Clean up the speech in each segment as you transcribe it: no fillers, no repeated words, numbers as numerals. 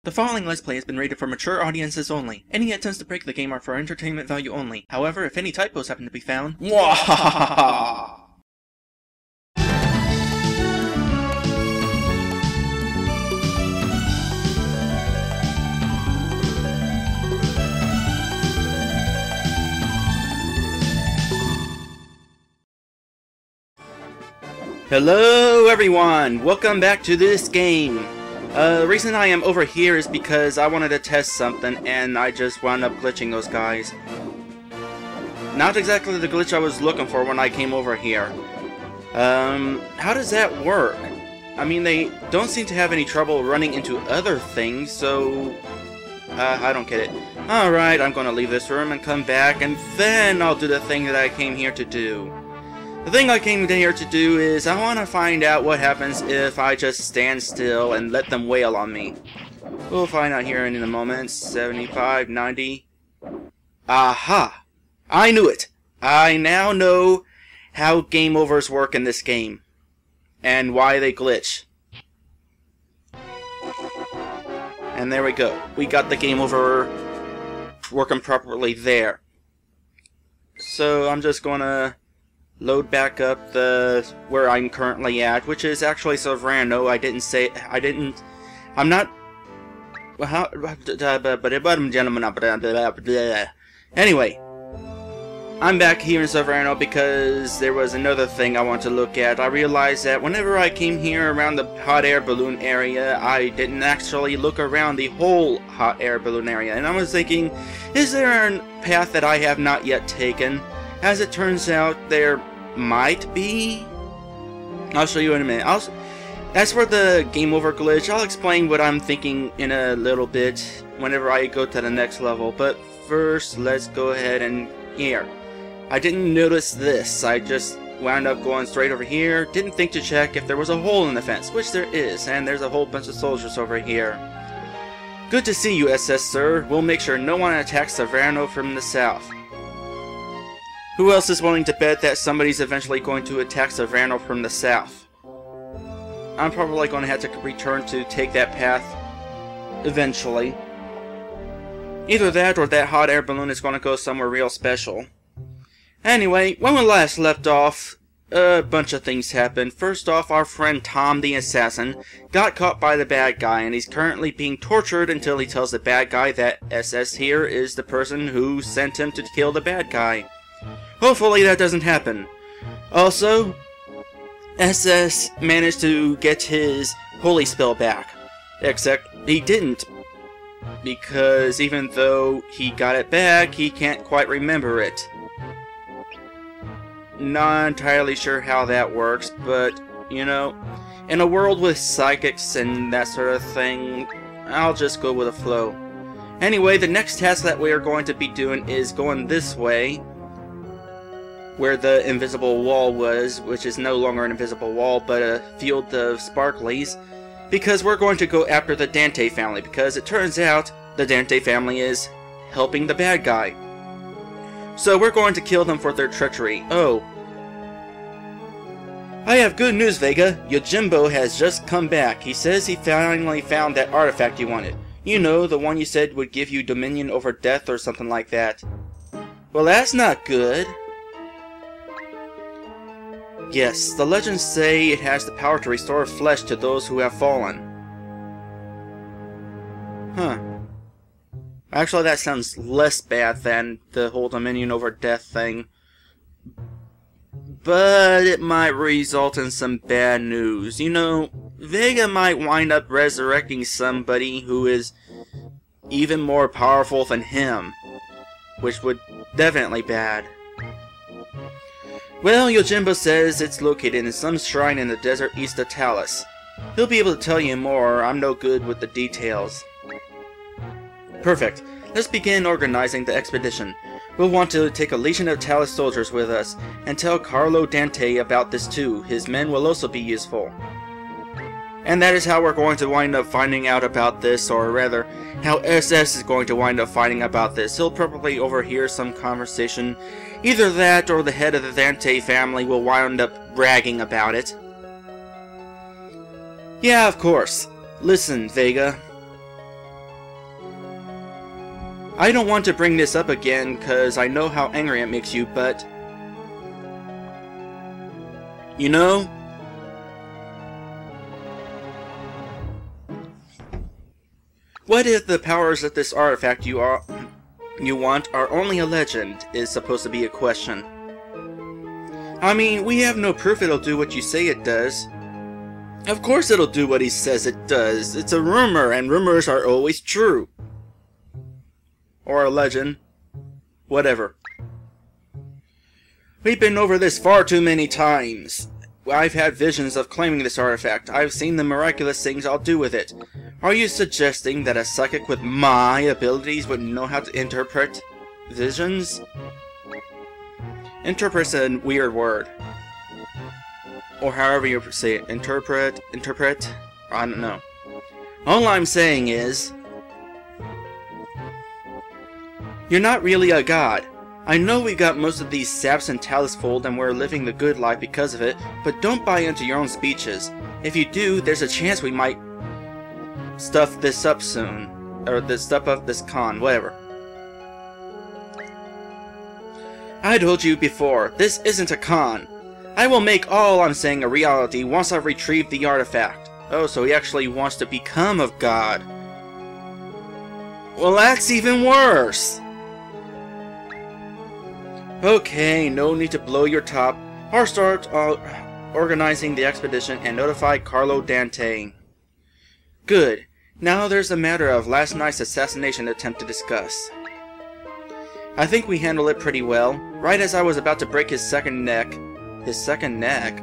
The following Let's Play has been rated for mature audiences only. Any attempts to break the game are for entertainment value only. However, if any typos happen to be found, Mwahahaha! Hello everyone! Welcome back to this game! The reason I am over here is because I wanted to test something and I just wound up glitching those guys. Not exactly the glitch I was looking for when I came over here. How does that work? I mean, they don't seem to have any trouble running into other things, so... I don't get it. Alright, I'm gonna leave this room and come back, and then I'll do the thing that I came here to do. The thing I came here to do is I want to find out what happens if I just stand still and let them wail on me. We'll find out here in a moment. 75, 90... Aha! I knew it! I now know how game overs work in this game. And why they glitch. And there we go. We got the game over working properly there. So I'm just gonna load back up the where I'm currently at, which is actually Sovrano. I'm not. Anyway, I'm back here in Sovrano because there was another thing I want to look at. I realized that whenever I came here around the hot air balloon area, I didn't actually look around the whole hot air balloon area, and I was thinking, is there a path that I have not yet taken? As it turns out, there might be. I'll show you in a minute. As for the game over glitch, I'll explain what I'm thinking in a little bit whenever I go to the next level. But first, let's go ahead and here. I didn't notice this. I just wound up going straight over here. Didn't think to check if there was a hole in the fence, which there is, and there's a whole bunch of soldiers over here. Good to see you, SS sir. We'll make sure no one attacks Sovrano from the south. Who else is willing to bet that somebody's eventually going to attack Sovrano from the south? I'm probably going to have to return to take that path eventually. Either that or that hot air balloon is going to go somewhere real special. Anyway, when we last left off, a bunch of things happened. First off, our friend Tom the Assassin got caught by the bad guy, and he's currently being tortured until he tells the bad guy that SS here is the person who sent him to kill the bad guy. Hopefully that doesn't happen. Also, SS managed to get his holy spell back. Except he didn't. Because even though he got it back, he can't quite remember it. Not entirely sure how that works, but, you know, in a world with psychics and that sort of thing, I'll just go with the flow. Anyway, the next task that we are going to be doing is going this way, where the invisible wall was, which is no longer an invisible wall, but a field of sparklies, because we're going to go after the Dante family, because it turns out the Dante family is helping the bad guy. So we're going to kill them for their treachery. Oh. I have good news, Vega. Yojimbo has just come back. He says he finally found that artifact you wanted. You know, the one you said would give you dominion over death or something like that. Well, that's not good. Yes, the legends say it has the power to restore flesh to those who have fallen. Huh. Actually, that sounds less bad than the whole dominion over death thing. But it might result in some bad news. You know, Vega might wind up resurrecting somebody who is even more powerful than him. Which would definitely be bad. Well, Yojimbo says it's located in some shrine in the desert east of Talus. He'll be able to tell you more. I'm no good with the details. Perfect. Let's begin organizing the expedition. We'll want to take a legion of Talus soldiers with us, and tell Carlo Dante about this too. His men will also be useful. And that is how we're going to wind up finding out about this, or rather, how SS is going to wind up finding about this. He'll probably overhear some conversation. Either that, or the head of the Dante family will wind up bragging about it. Yeah, of course. Listen, Vega. I don't want to bring this up again, cause I know how angry it makes you, but... You know... What if the powers of this artifact you want are only a legend, is supposed to be a question? I mean, we have no proof it'll do what you say it does. Of course it'll do what he says it does. It's a rumor, and rumors are always true. Or a legend. Whatever. We've been over this far too many times. I've had visions of claiming this artifact. I've seen the miraculous things I'll do with it. Are you suggesting that a psychic with my abilities would know how to interpret visions? Interpret's a weird word. Or however you say it. Interpret? I don't know. All I'm saying is... You're not really a god. I know we got most of these saps and talus fold and we're living the good life because of it, but don't buy into your own speeches. If you do, there's a chance we might stuff this up soon. Or stuff up this con, whatever. I told you before, this isn't a con. I will make all I'm saying a reality once I've retrieved the artifact. Oh, so he actually wants to become a god. Well, that's even worse! Okay, no need to blow your top. I'll start organizing the expedition and notify Carlo Dante. Good. Now there's the matter of last night's assassination attempt to discuss. I think we handled it pretty well. Right as I was about to break his second neck... His second neck?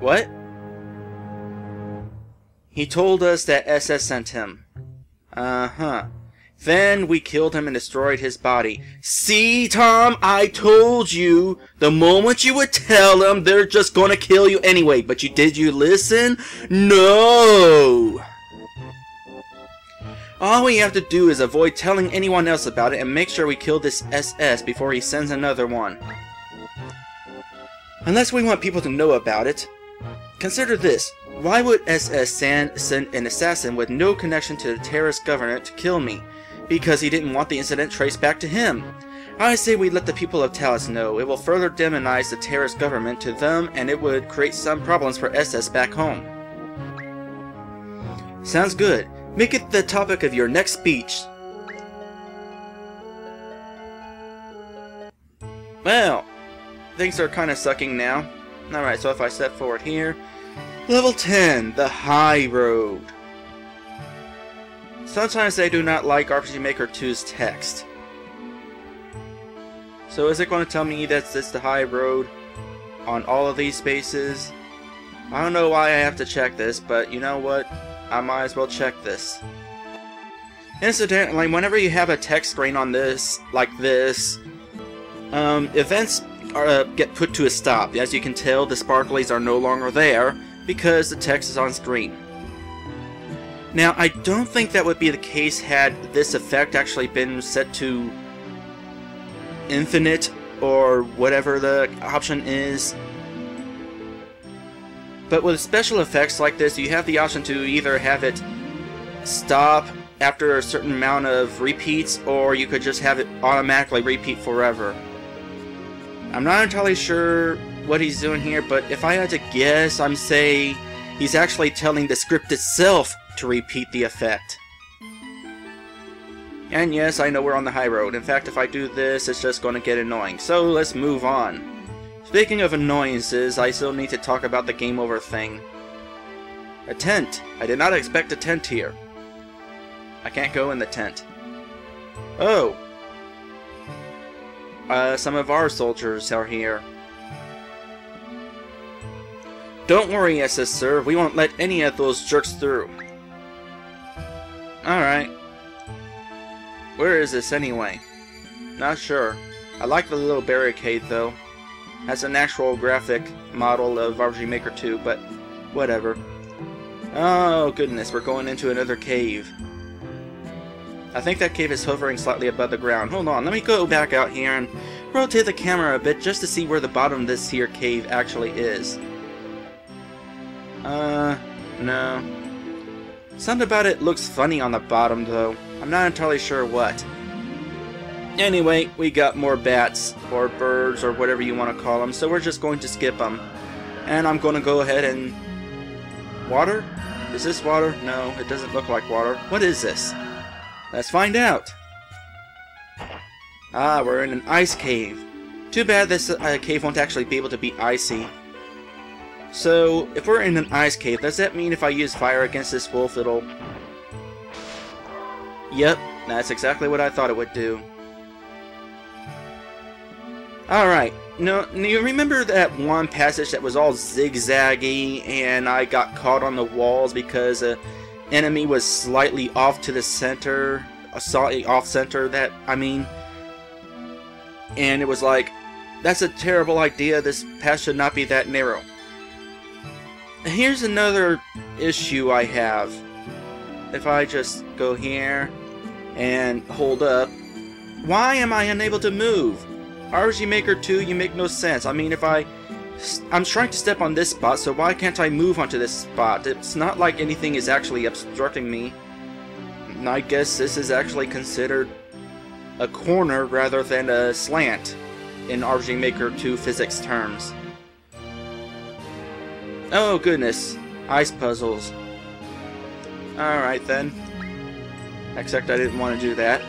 What? He told us that SS sent him. Uh-huh. Then we killed him and destroyed his body. See, Tom, I told you. The moment you would tell them, they're just gonna kill you anyway. But did you listen? No! All we have to do is avoid telling anyone else about it and make sure we kill this SS before he sends another one. Unless we want people to know about it. Consider this. Why would SS send an assassin with no connection to the terrorist government to kill me? Because he didn't want the incident traced back to him. I say we let the people of Talus know. It will further demonize the terrorist government to them, and it would create some problems for SS back home. Sounds good. Make it the topic of your next speech. Well, things are kind of sucking now. Alright, so if I step forward here. Level 10, the High Road. Sometimes I do not like RPG Maker 2's text. So is it going to tell me that it's the High Road on all of these spaces? I don't know why I have to check this, but you know what? I might as well check this. Incidentally, whenever you have a text screen on this, like this, events get put to a stop. As you can tell, the sparklies are no longer there because the text is on screen. Now, I don't think that would be the case had this effect actually been set to infinite or whatever the option is. But with special effects like this, you have the option to either have it stop after a certain amount of repeats, or you could just have it automatically repeat forever. I'm not entirely sure what he's doing here, but if I had to guess, I'm saying he's actually telling the script itself to repeat the effect. And yes, I know we're on the high road. In fact, if I do this, it's just going to get annoying. So let's move on. Speaking of annoyances, I still need to talk about the game over thing. A tent. I did not expect a tent here. I can't go in the tent. Oh. Some of our soldiers are here. Don't worry, SS Sir. We won't let any of those jerks through. Alright. Where is this anyway? Not sure. I like the little barricade though. That's an actual graphic model of RPG Maker 2, but whatever. Oh goodness, we're going into another cave. I think that cave is hovering slightly above the ground. Hold on, let me go back out here and rotate the camera a bit just to see where the bottom of this here cave actually is. No. Something about it looks funny on the bottom though. I'm not entirely sure what. Anyway, we got more bats, or birds, or whatever you want to call them, so we're just going to skip them. And I'm going to go ahead and... Water? Is this water? No, it doesn't look like water. What is this? Let's find out. Ah, we're in an ice cave. Too bad this cave won't actually be able to be icy. So, if we're in an ice cave, does that mean if I use fire against this wolf, it'll... Yep, that's exactly what I thought it would do. Alright, you remember that one passage that was all zigzaggy and I got caught on the walls because an enemy was slightly off to the center, slightly off-center, and it was like, that's a terrible idea, this path should not be that narrow. Here's another issue I have. If I just go here and hold up, why am I unable to move? RPG Maker 2, you make no sense. I mean, if I'm trying to step on this spot, so why can't I move onto this spot? It's not like anything is actually obstructing me. I guess this is actually considered a corner rather than a slant in RPG Maker 2 physics terms. Oh goodness, ice puzzles. Alright then. Except I didn't want to do that.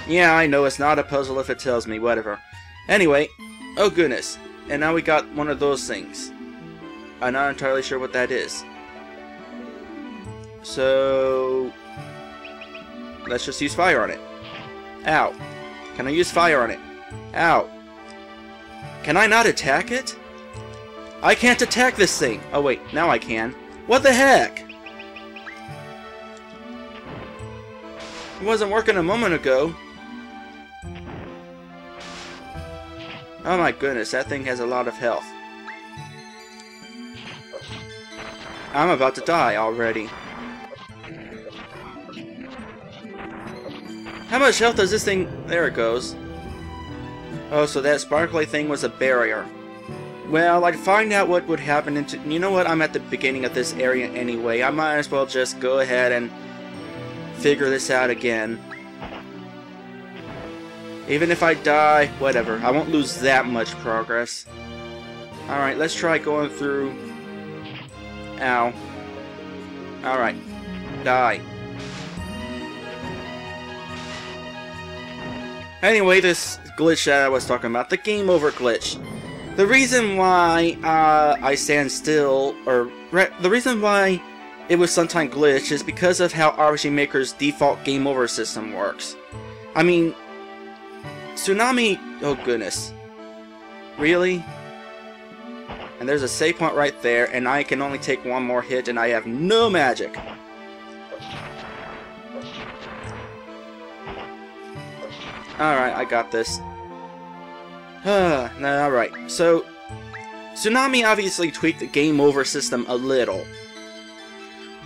Yeah, I know it's not a puzzle if it tells me, whatever. Anyway, oh goodness, and now we got one of those things. I'm not entirely sure what that is. So... let's just use fire on it. Ow. Can I use fire on it? Ow. Can I not attack it? I can't attack this thing! Oh wait, now I can. What the heck? It wasn't working a moment ago. Oh my goodness, that thing has a lot of health. I'm about to die already. How much health does this thing... there it goes. Oh, so that sparkly thing was a barrier. Well, I'd find out what would happen into... you know what, I'm at the beginning of this area anyway. I might as well just go ahead and figure this out again. Even if I die, whatever. I won't lose that much progress. Alright, let's try going through... Ow. Alright. Die. Anyway, this glitch that I was talking about, the game over glitch. The reason why I stand still, or the reason why it was sometimes glitched is because of how RPG Maker's default game over system works. I mean, Tsunami, oh goodness. Really? And there's a save point right there, and I can only take one more hit, and I have no magic. Alright, I got this. Alright, so Tsunami obviously tweaked the game over system a little,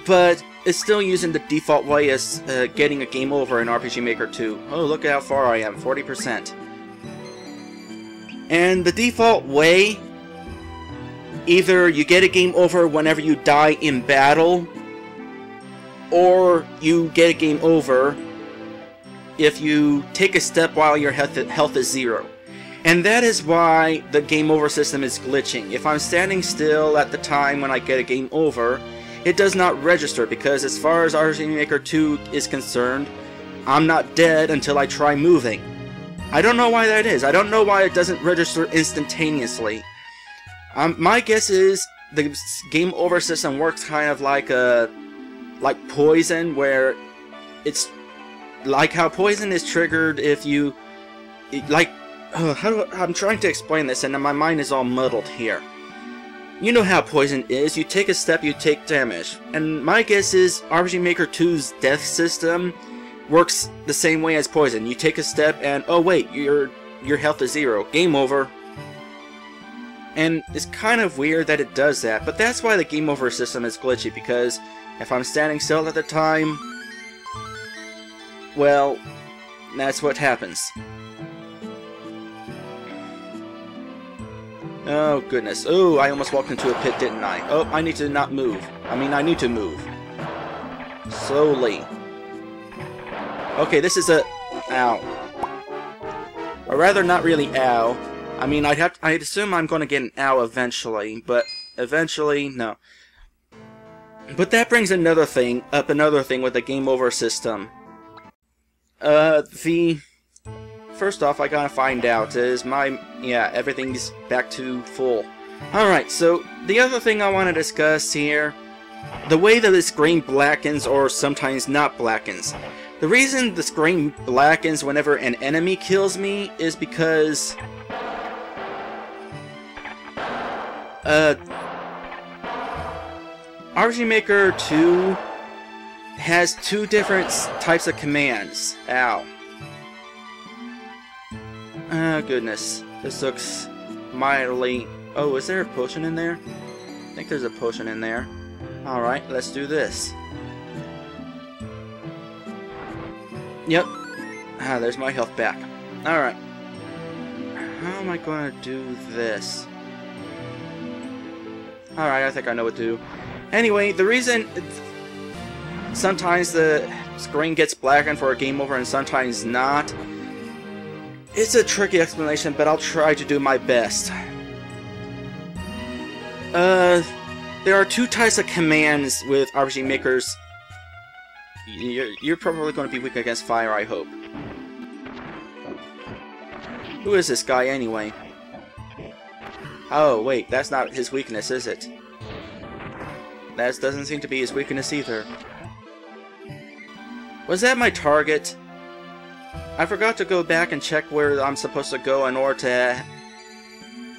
but it's still using the default way as getting a game over in RPG Maker 2. Oh, look at how far I am, 40%. And the default way, either you get a game over whenever you die in battle, or you get a game over if you take a step while your health is 0. And that is why the game over system is glitching. If I'm standing still at the time when I get a game over, it does not register, because as far as RPG Maker 2 is concerned, I'm not dead until I try moving. I don't know why that is. I don't know why it doesn't register instantaneously. My guess is the game over system works kind of like poison, where it's like how poison is triggered if you I'm trying to explain this, and my mind is all muddled here. You know how poison is. You take a step, you take damage. And my guess is RPG Maker 2's death system works the same way as poison. You take a step and, oh wait, your health is 0. Game over. And it's kind of weird that it does that, but that's why the game over system is glitchy, because if I'm standing still at the time, well, that's what happens. Oh goodness. Oh, I almost walked into a pit, didn't I? Oh, I need to not move. I mean, I need to move. Slowly. Okay, this is a... Ow. Or rather, not really ow. I mean, I'd assume I'm going to get an ow eventually, but eventually, no. But that brings another thing with the game over system. First off, I gotta find out is everything's back to full. Alright, so the other thing I want to discuss here, the way that the screen blackens or sometimes not blackens. The reason the screen blackens whenever an enemy kills me is because RPG Maker 2 has two different types of commands. Ow. Oh goodness, this looks mildly... Oh, is there a potion in there? I think there's a potion in there. Alright, let's do this. Yep. Ah, there's my health back. Alright. How am I going to do this? Alright, I think I know what to do. Anyway, the reason sometimes the screen gets blackened for a game over and sometimes not, it's a tricky explanation, but I'll try to do my best. There are two types of commands with RPG Makers. You're probably going to be weak against fire, I hope. Who is this guy, anyway? Oh, wait, that's not his weakness, is it? That doesn't seem to be his weakness either. Was that my target? I forgot to go back and check where I'm supposed to go in order to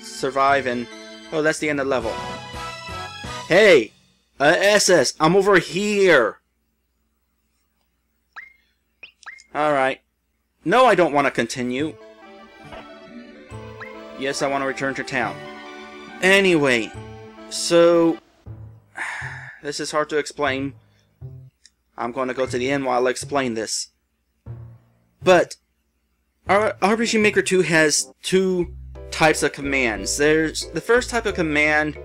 survive and... Oh, that's the end of the level. Hey! SS, I'm over here! Alright. No, I don't want to continue. Yes, I want to return to town. Anyway, so... This is hard to explain. I'm going to go to the end while I explain this. But RPG Maker 2 has two types of commands. There's the first type of command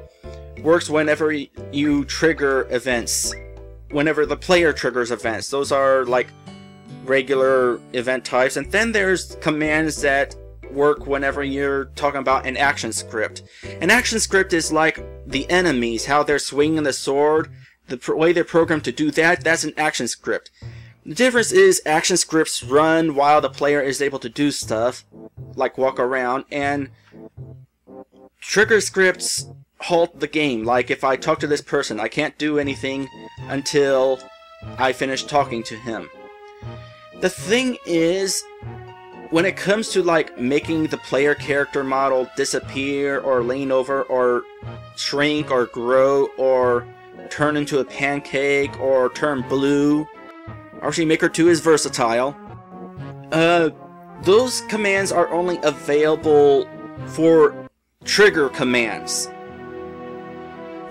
works whenever you trigger events. Whenever the player triggers events. Those are like regular event types. And then there's commands that work whenever you're talking about an action script. An action script is like the enemies, how they're swinging the sword, the way they're programmed to do that, that's an action script. The difference is action scripts run while the player is able to do stuff, like walk around, and trigger scripts halt the game. Like if I talk to this person, I can't do anything until I finish talking to him. The thing is, when it comes to like making the player character model disappear or lean over or shrink or grow or turn into a pancake or turn blue, RPG Maker 2 is versatile. Those commands are only available for trigger commands.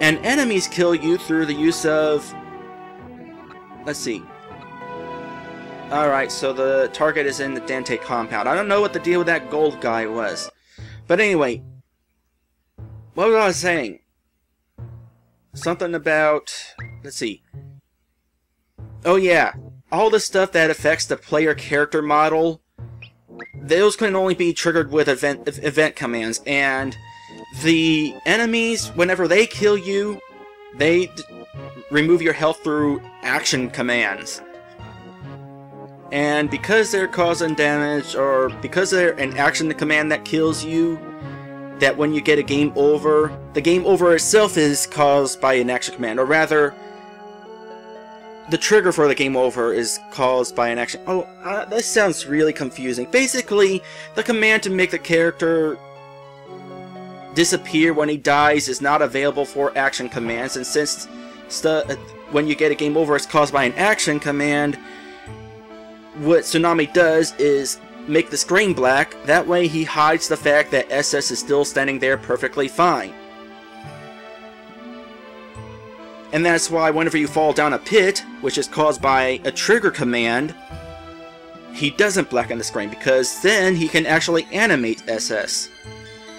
And enemies kill you through the use of... Let's see. Alright, so the target is in the Dante compound. I don't know what the deal with that gold guy was. But anyway, what was I saying? Something about... Let's see. Oh yeah, all the stuff that affects the player character model, those can only be triggered with event commands. And the enemies, whenever they kill you, they remove your health through action commands. And because they're causing damage, or because they're an action command that kills you, that when you get a game over, the game over itself is caused by an action command, or rather, the trigger for the game over is caused by an action... Oh, this sounds really confusing. Basically, the command to make the character disappear when he dies is not available for action commands, and since when you get a game over it's caused by an action command, what Tsunami does is make the screen black. That way he hides the fact that SS is still standing there perfectly fine. And that's why whenever you fall down a pit, which is caused by a trigger command, he doesn't blacken the screen, because then he can actually animate SS.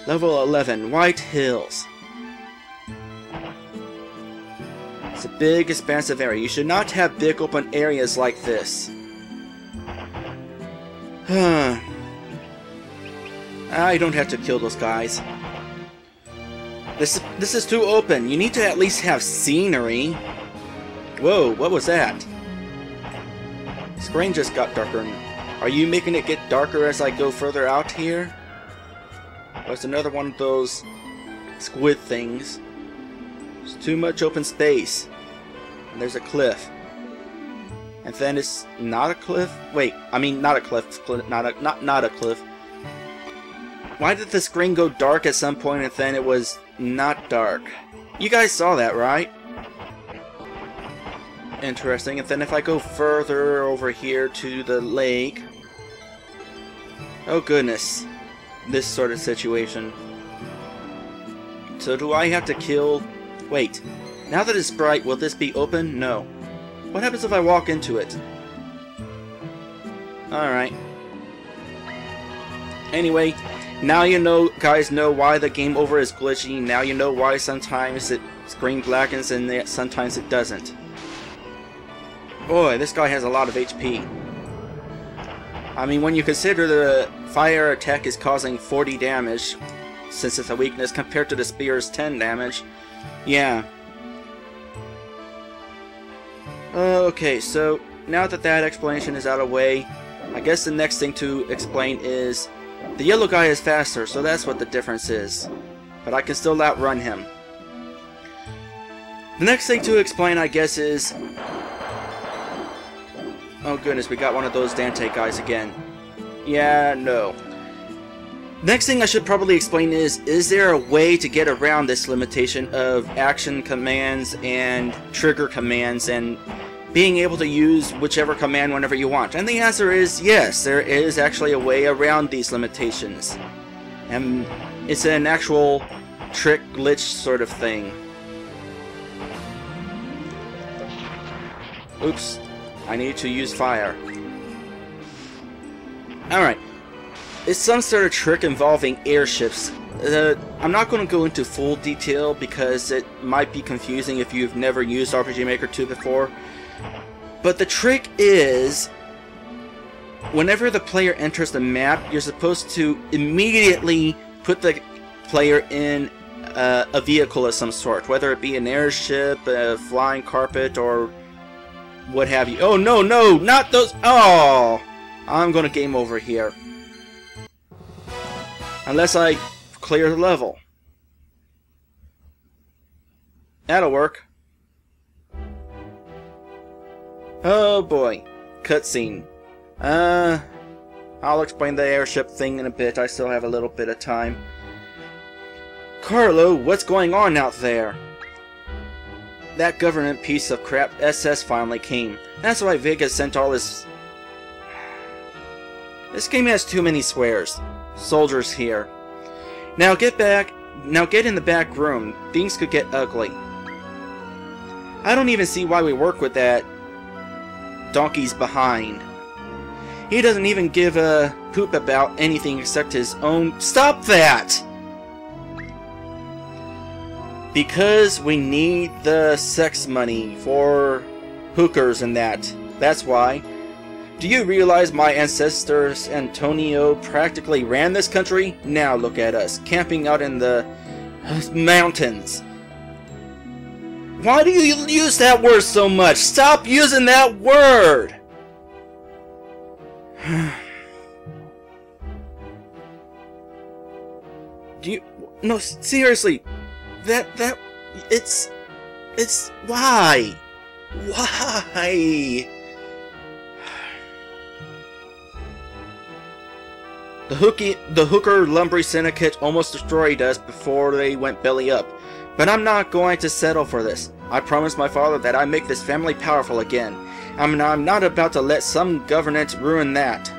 Level 11, White Hills. It's a big, expansive area. You should not have big open areas like this. I don't have to kill those guys. This is too open. You need to at least have scenery. Whoa, what was that? Screen just got darker. Are you making it get darker as I go further out here? Oh, it's another one of those squid things. There's too much open space. And there's a cliff. And then it's not a cliff? Wait, I mean not a cliff. Not a cliff. Why did the screen go dark at some point and then it was not dark? You guys saw that, right? Interesting. And then if I go further over here to the lake... Oh goodness. This sort of situation. So do I have to kill... Wait. Now that it's bright, will this be open? No. What happens if I walk into it? Alright. Anyway, now you know, guys know why the game over is glitchy. Now you know why sometimes it screen blackens and sometimes it doesn't. Boy, this guy has a lot of HP. I mean, when you consider the fire attack is causing 40 damage, since it's a weakness, compared to the spear's 10 damage, yeah. Okay, so now that that explanation is out of the way, I guess the next thing to explain is the yellow guy is faster, so that's what the difference is. But I can still outrun him. The next thing to explain, I guess, is... Oh goodness, we got one of those Dante guys again. Yeah, no. Next thing I should probably explain is there a way to get around this limitation of action commands and trigger commands and being able to use whichever command whenever you want? And the answer is yes, there is actually a way around these limitations. And it's an actual trick glitch sort of thing. Oops. I need to use fire. Alright. It's some sort of trick involving airships. I'm not going to go into full detail because it might be confusing if you've never used RPG Maker 2 before. But the trick is, whenever the player enters the map, you're supposed to immediately put the player in a vehicle of some sort. Whether it be an airship, a flying carpet, or... what have you. Oh, no, no, not those. Oh, I'm gonna game over here. Unless I clear the level. That'll work. Oh boy. Cutscene. I'll explain the airship thing in a bit. I still have a little bit of time. Carlo, what's going on out there? That government piece of crap SS finally came. That's why Vega sent all his... This game has too many swears. Soldiers here. Now get in the back room. Things could get ugly. I don't even see why we work with that donkey's behind. He doesn't even give a poop about anything except his own... Stop that! Because we need the sex money for hookers and that. That's why. Do you realize my ancestors Antonio practically ran this country? Now look at us, camping out in the mountains. Why do you use that word so much? Stop using that word! Do you... No, seriously. It's why? Why? The hooker lumbering syndicate almost destroyed us before they went belly up. But I'm not going to settle for this. I promised my father that I'd make this family powerful again. I'm not about to let some government ruin that.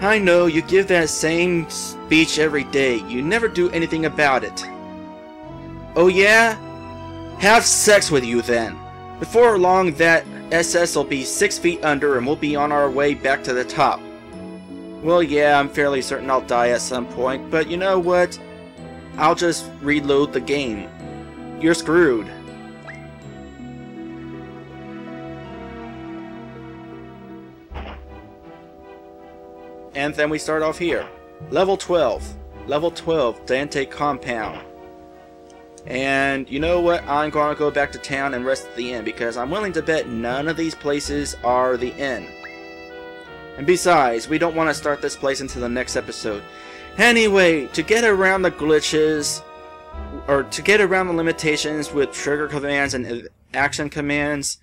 I know, you give that same speech every day. You never do anything about it. Oh yeah? Have sex with you then. Before long that SS will be 6 feet under and we'll be on our way back to the top. Well yeah, I'm fairly certain I'll die at some point, but you know what? I'll just reload the game. You're screwed. And then we start off here. Level 12. Level 12, Dante Compound. And you know what? I'm going to go back to town and rest at the inn, because I'm willing to bet none of these places are the inn. And besides, we don't want to start this place until the next episode. Anyway, to get around the glitches, or to get around the limitations with trigger commands and action commands,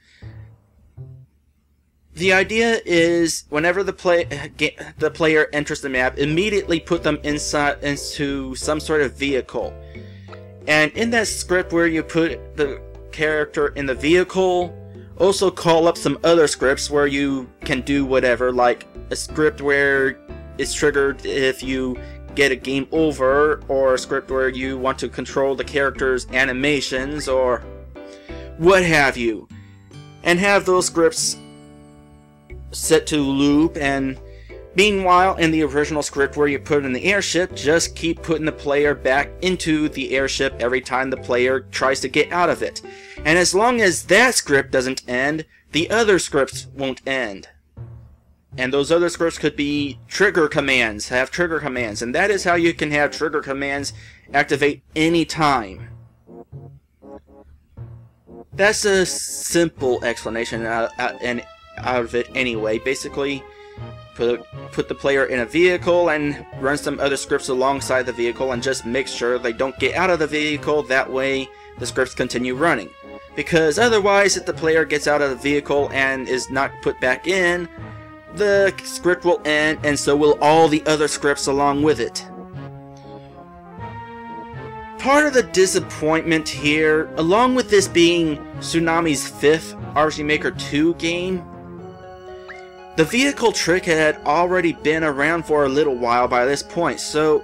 the idea is whenever the player enters the map, immediately put them into some sort of vehicle. And in that script where you put the character in the vehicle, also call up some other scripts where you can do whatever, like a script where it's triggered if you get a game over, or a script where you want to control the character's animations, or what have you. And have those scripts set to loop, and meanwhile, in the original script where you put in the airship, just keep putting the player back into the airship every time the player tries to get out of it. And as long as that script doesn't end, the other scripts won't end. And those other scripts could be trigger commands, have trigger commands, and that is how you can have trigger commands activate anytime. That's a simple explanation out of it anyway. Basically, put the player in a vehicle and run some other scripts alongside the vehicle and just make sure they don't get out of the vehicle. That way the scripts continue running. Because otherwise, if the player gets out of the vehicle and is not put back in, the script will end, and so will all the other scripts along with it. Part of the disappointment here, along with this being Tsunami's 5th RPG Maker 2 game, the vehicle trick had already been around for a little while by this point, so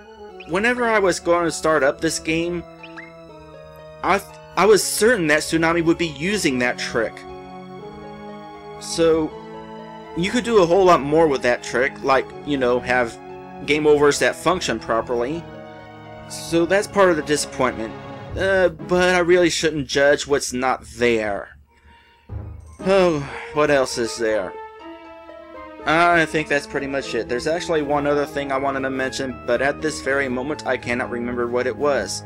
whenever I was going to start up this game, I was certain that Tsunami would be using that trick. So you could do a whole lot more with that trick, like, you know, have game overs that function properly. So that's part of the disappointment. But I really shouldn't judge what's not there. Oh, what else is there? I think that's pretty much it. There's actually one other thing I wanted to mention, but at this very moment I cannot remember what it was.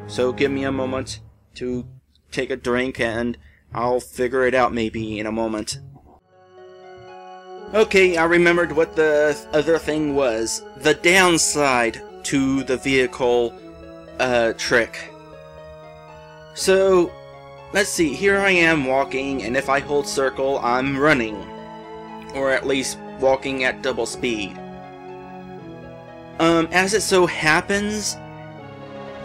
So give me a moment to take a drink and I'll figure it out maybe in a moment. Okay, I remembered what the other thing was. The downside to the vehicle trick. So, let's see, here I am walking, and if I hold circle, I'm running. Or at least walking at double speed. As it so happens,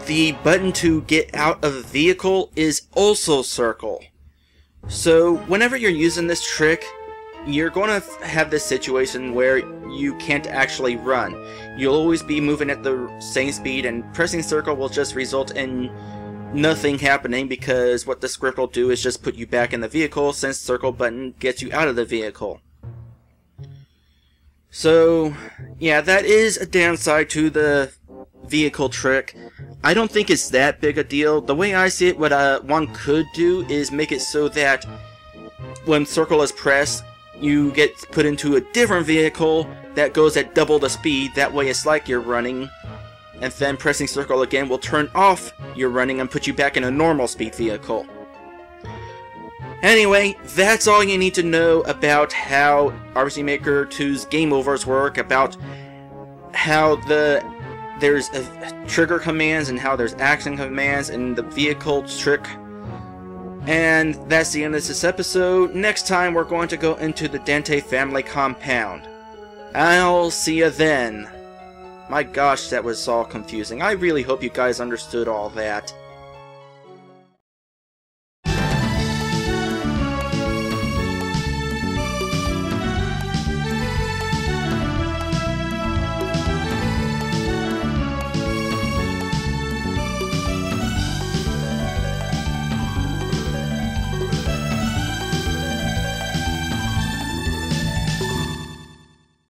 the button to get out of the vehicle is also circle. So, whenever you're using this trick, you're going to have this situation where you can't actually run. You'll always be moving at the same speed, and pressing circle will just result in nothing happening, because what the script will do is just put you back in the vehicle, since circle button gets you out of the vehicle. So, yeah, that is a downside to the vehicle trick. I don't think it's that big a deal. The way I see it, what one could do is make it so that when circle is pressed, you get put into a different vehicle that goes at double the speed. That way it's like you're running, and then pressing circle again will turn off your running and put you back in a normal speed vehicle. Anyway, that's all you need to know about how RPG Maker 2's game overs work, about how there's trigger commands and how there's action commands and the vehicle trick. And that's the end of this episode. Next time we're going to go into the Dante family compound. I'll see you then. My gosh, that was all confusing. I really hope you guys understood all that.